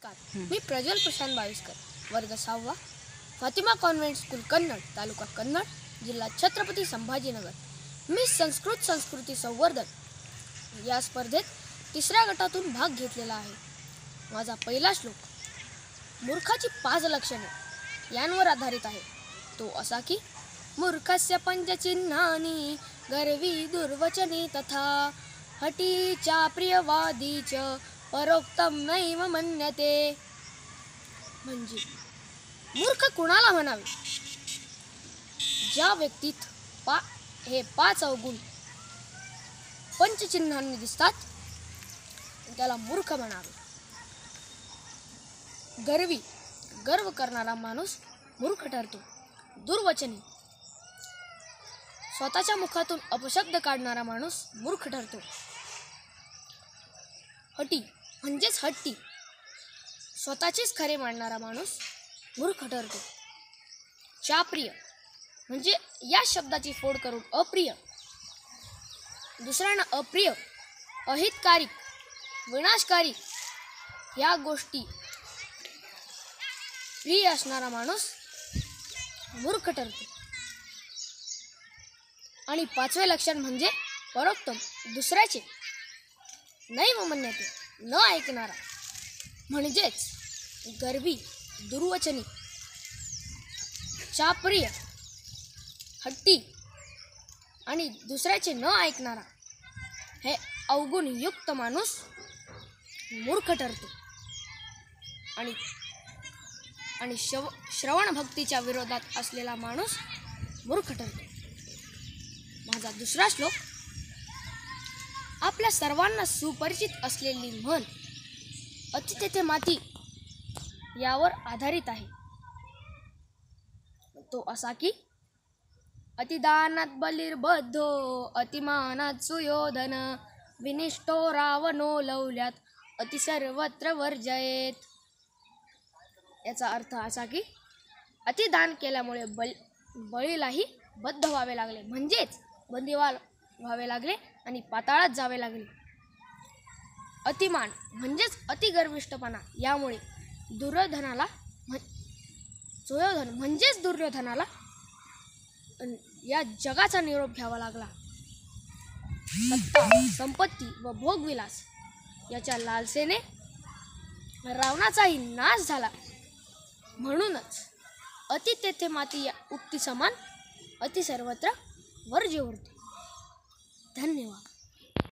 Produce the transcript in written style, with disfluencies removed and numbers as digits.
नमस्कार, मी प्रज्वल प्रशांत बाविस्कर, वर्ग 6वा, Fatima convent school Kannada, तालुका कन्नड, जिल्हा छत्रपती संभाजीनगर. मी संस्कृती संवर्धन या स्पर्धेत तिसऱ्या गटातून भाग घेतलेला आहे. माझा पहिला श्लोक मूर्खाची 5 लक्षणे यांवर आधारित आहे. तो असा की मूर्खस्य पंचचिन्हानि गर्वी दुर्वचने तथा हठी च प्रियवादी च परोक्तम नैव मन्यते. म्हणजे मूर्ख कुणाला म्हणावे? ज्या व्यक्तीत हे 5 अवगुण पंचचिन्हांनी दिसतात त्याला मूर्ख म्हणावे. गर्व करणारा माणूस मूर्ख ठरतो. दुर्वचने, स्वतःच्या मुखातून अपशब्द काढणारा माणूस मूर्ख ठरतो. हठी म्हणजेच हट्टी, स्वतःचेच खरे मानणारा माणूस मूर्ख ठरतो. चाप्रिय म्हणजे या शब्दाची फोड करून अप्रिय, दुसऱ्यांना अप्रिय, अहितकारी, विनाशकारी या गोष्टी प्रिय असणारा माणूस मूर्ख ठरतो. आणि 5वे लक्षण म्हणजे परोक्तम, दुसऱ्याचे नैव मन्यते, न ऐकणारा, म्हणजेच गर्वी, दुर्वचनी, चाप्रिय, हट्टी आणि दुसऱ्याचे न ऐकणारा हे अवगुण युक्त माणूस मूर्ख ठरतो. आणि श्रवण भक्तीच्या विरोधात असलेला माणूस मूर्ख ठरतो. माझा दुसरा श्लोक आपल्या सर्वांना सुपरिचित असलेली म्हण अति तेथे माती यावर आधारित आहे. तो असा की अतिदानात बलिर्बद्धो अतिमानात सुयोधन विनिष्ठो रावणो लवल्यात अति सर्वत्र वर्जयेत. याचा अर्थ असा की अतिदान केल्यामुळे बळीलाही बद्ध व्हावे लागले, म्हणजेच बंदिवान व्हावे लागले आणि पाताळात जावे लागले. अतिमान म्हणजेच अतिगर्विष्ठपणा, यामुळे सुयोधन म्हणजेच दुर्योधनाला या जगाचा निरोप घ्यावा लागला. सत्ता, संपत्ती व भोगविलास याच्या लालसेने रावणाचाही नाश झाला. म्हणूनच अति तेथे माती या उक्ती समान अति सर्वत्र वर्ज्य उरते. धन्यवाद.